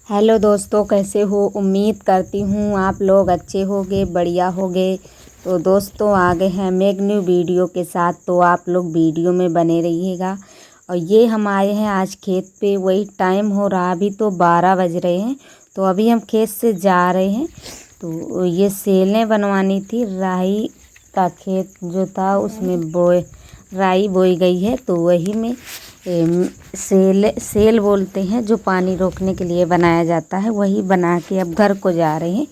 Hello दोस्तों, कैसे हो। उम्मीद करती हूँ आप लोग अच्छे होगे, बढ़िया होगे। तो दोस्तों आ गए हैं हम एक न्यू वीडियो के साथ, तो आप लोग वीडियो में बने रहिएगा। और ये हम आए हैं आज खेत पे। वही टाइम हो रहा, अभी तो 12 बज रहे हैं। तो अभी हम खेत से जा रहे हैं। तो ये सेलें बनवानी थी। राई का खेत जो था उसमें राई बोई गई है, तो वही में सेल बोलते हैं, जो पानी रोकने के लिए बनाया जाता है, वही बना के अब घर को जा रहे हैं।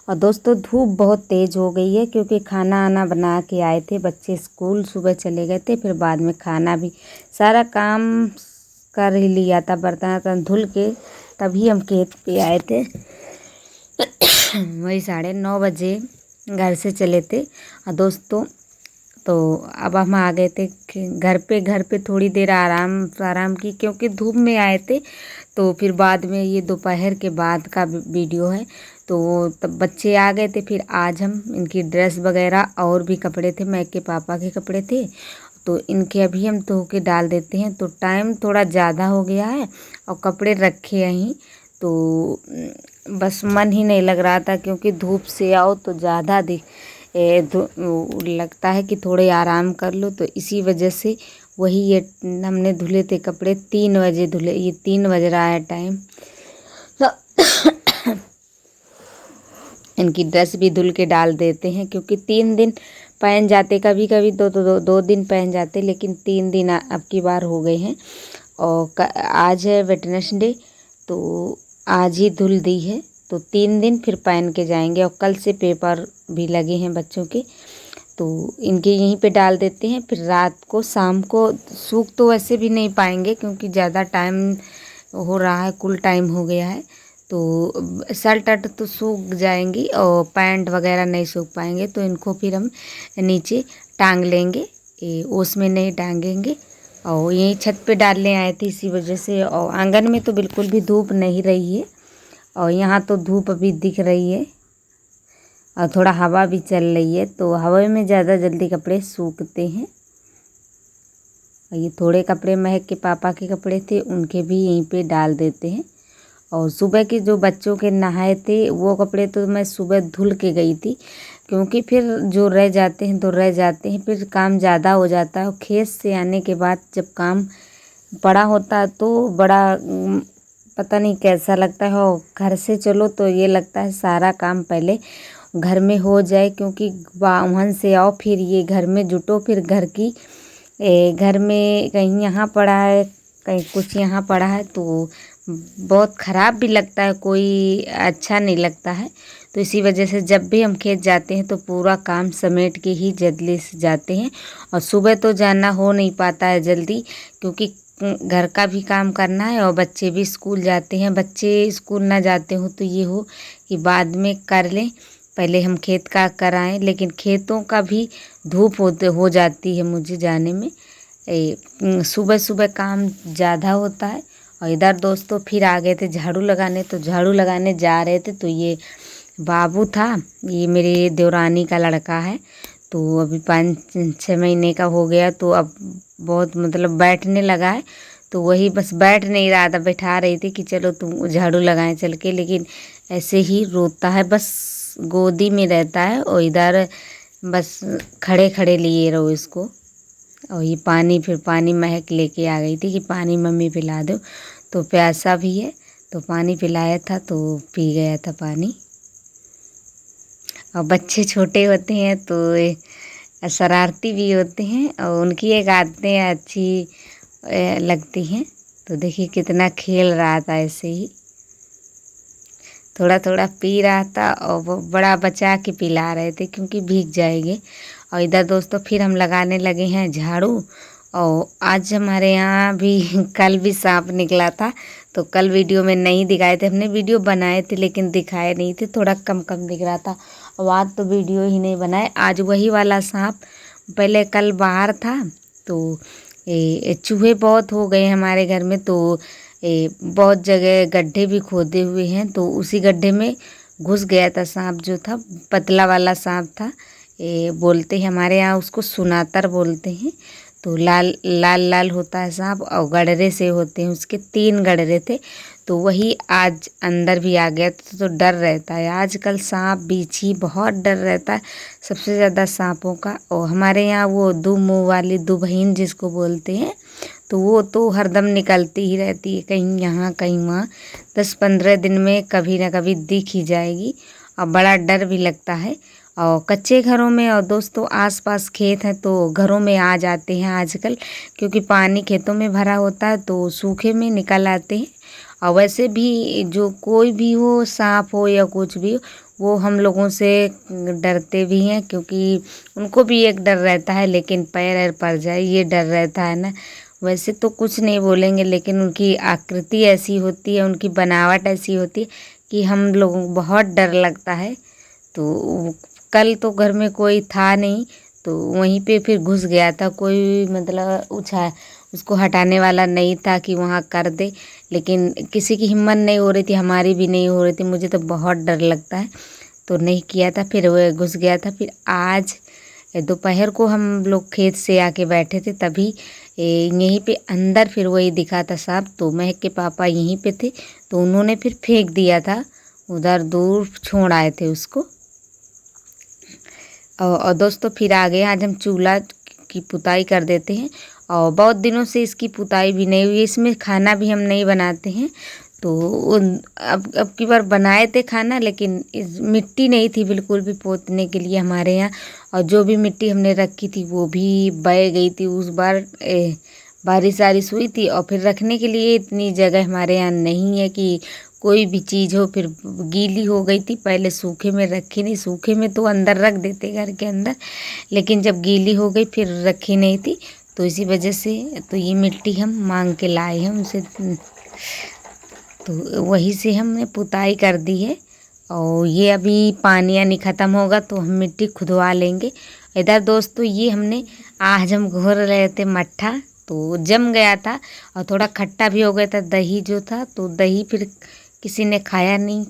और दोस्तों धूप बहुत तेज़ हो गई है, क्योंकि खाना आना बना के आए थे। बच्चे स्कूल सुबह चले गए थे, फिर बाद में खाना भी सारा काम कर ही लिया था, बर्तन वर्तन धुल के तभी हम खेत पे आए थे। वही 9:30 बजे घर से चले थे। और दोस्तों तो अब हम आ गए थे घर पे थोड़ी देर आराम की, क्योंकि धूप में आए थे। तो फिर बाद में ये दोपहर के बाद का वीडियो है। तो तब बच्चे आ गए थे, फिर आज हम इनकी ड्रेस वगैरह और भी कपड़े थे, मैं के पापा के कपड़े थे, तो इनके अभी हम धो के डाल देते हैं। तो टाइम थोड़ा ज़्यादा हो गया है और कपड़े रखे यहीं, तो बस मन ही नहीं लग रहा था, क्योंकि धूप से आओ तो ज़्यादा लगता है कि थोड़े आराम कर लो। तो इसी वजह से वही ये हमने धुले थे कपड़े 3 बजे धुले। ये 3 बज रहा है टाइम। इनकी ड्रेस भी धुल के डाल देते हैं, क्योंकि 3 दिन पहन जाते, कभी कभी दो दिन पहन जाते, लेकिन 3 दिन अब की बार हो गए हैं। और आज है वेटनेसडे, तो आज ही धुल दी है। तो 3 दिन फिर पहन के जाएंगे। और कल से पेपर भी लगे हैं बच्चों के, तो इनके यहीं पे डाल देते हैं। फिर रात को शाम को सूख तो वैसे भी नहीं पाएंगे, क्योंकि ज़्यादा टाइम हो रहा है, कुल टाइम हो गया है। तो शर्ट अर्ट तो सूख जाएंगी और पैंट वगैरह नहीं सूख पाएंगे, तो इनको फिर हम नीचे टांग लेंगे। ओस में नहीं टांगेंगे। और यहीं छत पे डालने आए थे इसी वजह से। और आंगन में तो बिल्कुल भी धूप नहीं रही है, और यहाँ तो धूप अभी दिख रही है और थोड़ा हवा भी चल रही है, तो हवा में ज़्यादा जल्दी कपड़े सूखते हैं। और ये थोड़े कपड़े महक के पापा के कपड़े थे, उनके भी यहीं पे डाल देते हैं। और सुबह के जो बच्चों के नहाए थे वो कपड़े तो मैं सुबह धुल के गई थी, क्योंकि फिर जो रह जाते हैं तो रह जाते हैं, फिर काम ज़्यादा हो जाता है। और खेत से आने के बाद जब काम बड़ा होता है तो बड़ा पता नहीं कैसा लगता है। और घर से चलो तो ये लगता है सारा काम पहले घर में हो जाए, क्योंकि वहाँ से आओ फिर ये घर में जुटो, फिर घर की घर में कहीं यहाँ पड़ा है, कहीं कुछ यहाँ पड़ा है, तो बहुत ख़राब भी लगता है, कोई अच्छा नहीं लगता है। तो इसी वजह से जब भी हम खेत जाते हैं तो पूरा काम समेट के ही जल्दी से जाते हैं। और सुबह तो जाना हो नहीं पाता है जल्दी, क्योंकि घर का भी काम करना है और बच्चे भी स्कूल जाते हैं। बच्चे स्कूल ना जाते हो तो ये हो कि बाद में कर लें, पहले हम खेत का कराएं। लेकिन खेतों का भी धूप हो जाती है मुझे जाने में। सुबह सुबह काम ज़्यादा होता है। और इधर दोस्तों फिर आ गए थे झाड़ू लगाने, तो झाड़ू लगाने जा रहे थे, तो ये बाबू था, ये मेरे देवरानी का लड़का है। तो अभी 5-6 महीने का हो गया, तो अब बहुत मतलब बैठने लगा है। तो वही बस बैठ नहीं रहा था, बैठा रही थी कि चलो तुम झाड़ू लगाएं चल के, लेकिन ऐसे ही रोता है, बस गोदी में रहता है। और इधर बस खड़े खड़े लिए रहो इसको। और ये फिर पानी महक लेके आ गई थी कि पानी मम्मी पिला दो, तो प्यासा भी है, तो पानी पिलाया था तो पी गया था पानी। और बच्चे छोटे होते हैं तो शरारती भी होते हैं, और उनकी एक आदतें अच्छी लगती हैं। तो देखिए कितना खेल रहा था, ऐसे ही थोड़ा थोड़ा पी रहा था, और वो बड़ा बचा के पिला रहे थे, क्योंकि भीग जाएंगे। और इधर दोस्तों फिर हम लगाने लगे हैं झाड़ू। और आज हमारे यहाँ भी कल भी सांप निकला था, तो कल वीडियो में नहीं दिखाए थे, हमने वीडियो बनाए थे लेकिन दिखाए नहीं थे, थोड़ा कम कम दिख रहा था। और आज तो वीडियो ही नहीं बनाए। आज वही वाला सांप, पहले कल बाहर था, तो चूहे बहुत हो गए हमारे घर में, तो बहुत जगह गड्ढे भी खोदे हुए हैं, तो उसी गड्ढे में घुस गया था सांप, जो था पतला वाला सांप था। बोलते हैं हमारे यहाँ उसको सुनातर बोलते हैं। तो लाल लाल लाल होता है सांप, और गडरे से होते हैं, उसके 3 गडरे थे। तो वही आज अंदर भी आ गया तो डर रहता है। आजकल सांप बिच्छी बहुत डर रहता है, सबसे ज़्यादा सांपों का। और हमारे यहाँ वो दो मुँह वाली दुबहीन जिसको बोलते हैं, तो वो तो हरदम निकलती ही रहती है, कहीं यहाँ कहीं वहाँ। 10-15 दिन में कभी ना कभी दिख ही जाएगी और बड़ा डर भी लगता है। और कच्चे घरों में और दोस्तों आसपास खेत हैं तो घरों में आ जाते हैं आजकल, क्योंकि पानी खेतों में भरा होता है तो सूखे में निकल आते हैं। और वैसे भी जो कोई भी हो, सांप हो या कुछ भी हो, वो हम लोगों से डरते भी हैं, क्योंकि उनको भी एक डर रहता है, लेकिन पैर ऐर पड़ जाए ये डर रहता है ना। वैसे तो कुछ नहीं बोलेंगे, लेकिन उनकी आकृति ऐसी होती है, उनकी बनावट ऐसी होती है कि हम लोगों को बहुत डर लगता है। तो कल तो घर में कोई था नहीं, तो वहीं पे फिर घुस गया था। कोई मतलब उसको हटाने वाला नहीं था कि वहाँ कर दे, लेकिन किसी की हिम्मत नहीं हो रही थी, हमारी भी नहीं हो रही थी। मुझे तो बहुत डर लगता है तो नहीं किया था, फिर वो घुस गया था। फिर आज दोपहर को हम लोग खेत से आके बैठे थे, तभी यहीं पे अंदर फिर वही दिखा था सांप। तो महक के पापा यहीं पे थे, तो उन्होंने फिर फेंक दिया था, उधर दूर छोड़ आए थे उसको। और दोस्तों फिर आ गए, आज हम चूल्हा की पुताई कर देते हैं। और बहुत दिनों से इसकी पुताई भी नहीं हुई, इसमें खाना भी हम नहीं बनाते हैं। तो अब की बार बनाए थे खाना, लेकिन इस मिट्टी नहीं थी बिल्कुल भी पोतने के लिए हमारे यहाँ। और जो भी मिट्टी हमने रखी थी वो भी बह गई थी उस बार। बारिश वारिश हुई थी, और फिर रखने के लिए इतनी जगह हमारे यहाँ नहीं है कि कोई भी चीज़ हो। फिर गीली हो गई थी, पहले सूखे में रखी नहीं, सूखे में तो अंदर रख देते घर के अंदर, लेकिन जब गीली हो गई फिर रखी नहीं थी। तो इसी वजह से तो ये मिट्टी हम मांग के लाए हैं उनसे, तो वही से हमने पुताई कर दी है। और ये अभी पानी यानी ख़त्म होगा तो हम मिट्टी खुदवा लेंगे। इधर दोस्तों ये हमने आज हम घोर रहे थे मट्ठा, तो जम गया था और थोड़ा खट्टा भी हो गया था दही जो था। तो दही फिर किसी ने खाया नहीं,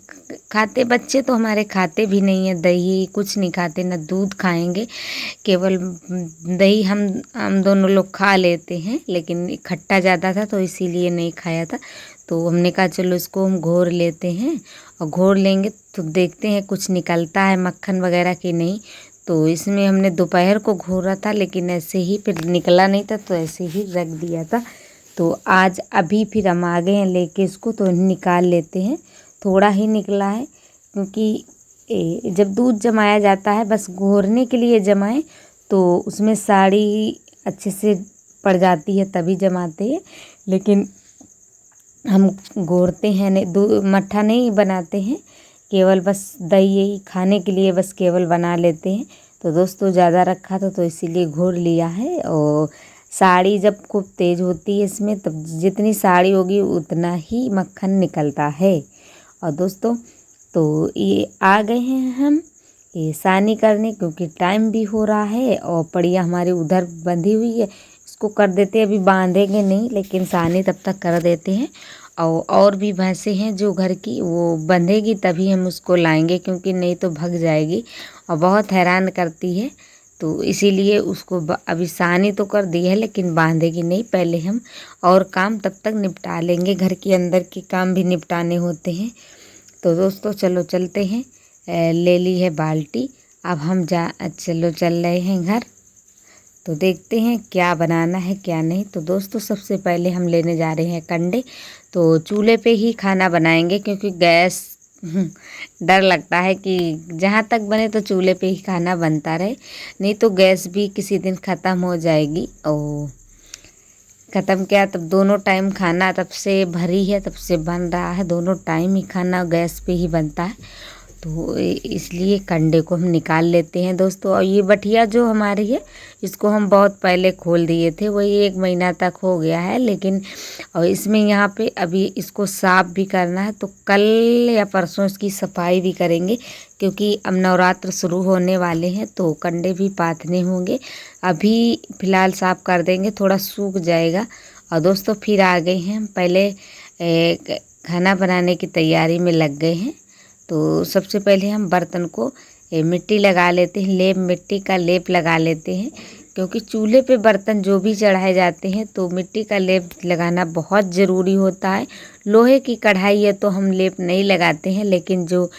खाते बच्चे तो हमारे खाते भी नहीं है दही, कुछ नहीं खाते, ना दूध खाएंगे, केवल दही हम दोनों लोग खा लेते हैं, लेकिन खट्टा ज़्यादा था तो इसीलिए नहीं खाया था। तो हमने कहा चलो इसको हम घोर लेते हैं, और घोर लेंगे तो देखते हैं कुछ निकलता है मक्खन वगैरह कि नहीं। तो इसमें हमने दोपहर को घोरा था, लेकिन ऐसे ही फिर निकला नहीं था तो ऐसे ही रख दिया था। तो आज अभी फिर हम आ गए हैं लेके इसको, तो निकाल लेते हैं। थोड़ा ही निकला है, क्योंकि जब दूध जमाया जाता है बस घोरने के लिए जमाएं तो उसमें साड़ी अच्छे से पड़ जाती है तभी जमाते हैं, लेकिन हम घोरते हैं नहीं, मट्ठा नहीं बनाते हैं, केवल बस दही यही खाने के लिए बस केवल बना लेते हैं। तो दोस्तों ज़्यादा रखा था तो इसीलिए घोर लिया है। और साड़ी जब खूब तेज़ होती है इसमें, तब जितनी साड़ी होगी उतना ही मक्खन निकलता है। और दोस्तों तो ये आ गए हैं हम ये सानी करने, क्योंकि टाइम भी हो रहा है और पड़िया हमारी उधर बंधी हुई है, इसको कर देते हैं। अभी बांधेंगे नहीं, लेकिन सानी तब तक कर देते हैं। और भी भैंसें हैं जो घर की, वो बंधेगी तभी हम उसको लाएंगे, क्योंकि नहीं तो भग जाएगी और बहुत हैरान करती है। तो इसीलिए उसको अभी सानी तो कर दी है, लेकिन बांधेगी नहीं। पहले हम और काम तब तक निपटा लेंगे, घर के अंदर के काम भी निपटाने होते हैं। तो दोस्तों चलो चलते हैं, ले ली है बाल्टी, अब हम चल रहे हैं घर। तो देखते हैं क्या बनाना है क्या नहीं। तो दोस्तों सबसे पहले हम लेने जा रहे हैं कंडे। तो चूल्हे पे ही खाना बनाएंगे, क्योंकि गैस डर लगता है कि जहाँ तक बने तो चूल्हे पे ही खाना बनता रहे, नहीं तो गैस भी किसी दिन ख़त्म हो जाएगी। और ख़त्म क्या, तब दोनों टाइम खाना तब से भरी है, तब से बन रहा है, दोनों टाइम ही खाना गैस पे ही बनता है। तो इसलिए कंडे को हम निकाल लेते हैं दोस्तों। और ये बटिया जो हमारी है इसको हम बहुत पहले खोल दिए थे, वही 1 महीना तक हो गया है, लेकिन और इसमें यहाँ पे अभी इसको साफ़ भी करना है। तो कल या परसों इसकी सफाई भी करेंगे, क्योंकि अब नवरात्र शुरू होने वाले हैं तो कंडे भी पाथने होंगे। अभी फ़िलहाल साफ़ कर देंगे, थोड़ा सूख जाएगा। और दोस्तों फिर आ गए हैं हम, पहले खाना बनाने की तैयारी में लग गए हैं। तो सबसे पहले हम बर्तन को मिट्टी लगा लेते हैं, मिट्टी का लेप लगा लेते हैं, क्योंकि चूल्हे पे बर्तन जो भी चढ़ाए जाते हैं तो मिट्टी का लेप लगाना बहुत ज़रूरी होता है। लोहे की कढ़ाई है तो हम लेप नहीं लगाते हैं, लेकिन जो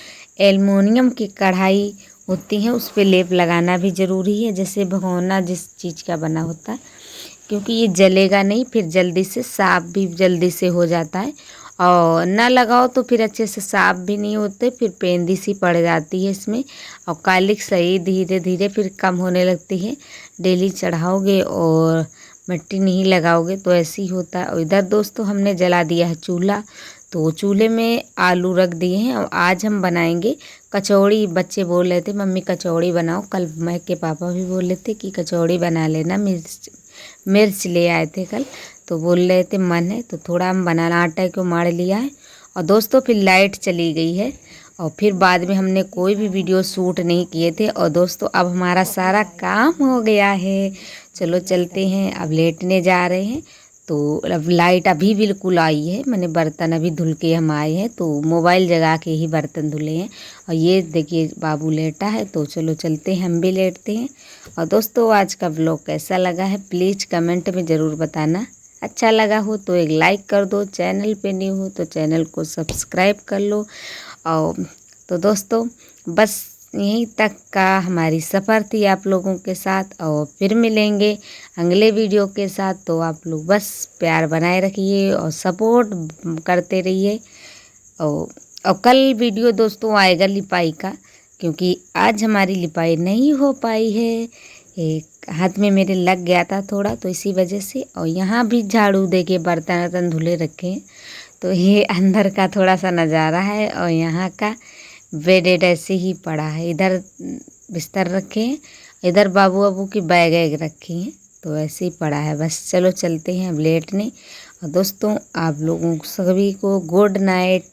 एल्युमिनियम की कढ़ाई होती है उस पे लेप लगाना भी ज़रूरी है। जैसे भगोना जिस चीज़ का बना होता है, क्योंकि ये जलेगा नहीं, फिर जल्दी से साफ़ भी जल्दी से हो जाता है। और ना लगाओ तो फिर अच्छे से साफ़ भी नहीं होते, फिर पेंदी सी पड़ जाती है इसमें, और कालिक सही धीरे धीरे फिर कम होने लगती है। डेली चढ़ाओगे और मिट्टी नहीं लगाओगे तो ऐसे ही होता है। और इधर दोस्तों हमने जला दिया है चूल्हा, तो चूल्हे में आलू रख दिए हैं और आज हम बनाएंगे कचौड़ी। बच्चे बोल रहे थे मम्मी कचौड़ी बनाओ, कल मैं के पापा भी बोल रहे थे कि कचौड़ी बना लेना, मिर्च ले आए थे कल, तो बोल रहे थे मन है तो थोड़ा हम बनाना, आटा को मार लिया है। और दोस्तों फिर लाइट चली गई है और फिर बाद में हमने कोई भी वीडियो शूट नहीं किए थे। और दोस्तों अब हमारा सारा काम हो गया है, चलो चलते हैं, अब लेटने जा रहे हैं। तो अब लाइट अभी बिल्कुल आई है, मैंने बर्तन अभी धुल के हम आए हैं, तो मोबाइल जगा के ही बर्तन धुले हैं। और ये देखिए बाबू लेटा है, तो चलो चलते हैं, हम भी लेटते हैं। और दोस्तों आज का ब्लॉग कैसा लगा है प्लीज़ कमेंट में ज़रूर बताना। अच्छा लगा हो तो एक लाइक कर दो, चैनल पे न्यू हो तो चैनल को सब्सक्राइब कर लो। और तो दोस्तों बस यहीं तक का हमारी सफ़र थी आप लोगों के साथ, और फिर मिलेंगे अगले वीडियो के साथ। तो आप लोग बस प्यार बनाए रखिए और सपोर्ट करते रहिए। और कल वीडियो दोस्तों आएगा लिपाई का, क्योंकि आज हमारी लिपाई नहीं हो पाई है, एक हाथ में मेरे लग गया था थोड़ा, तो इसी वजह से। और यहाँ भी झाड़ू दे के बर्तन वर्तन धुले रखे हैं। तो ये अंदर का थोड़ा सा नज़ारा है, और यहाँ का बेड ऐसे ही पड़ा है, इधर बिस्तर रखे हैं, इधर बाबू बाबू की बैग वैग रखी हैं, तो ऐसे ही पड़ा है। बस चलो चलते हैं अब लेटने। और दोस्तों आप लोगों सभी को गुड नाइट।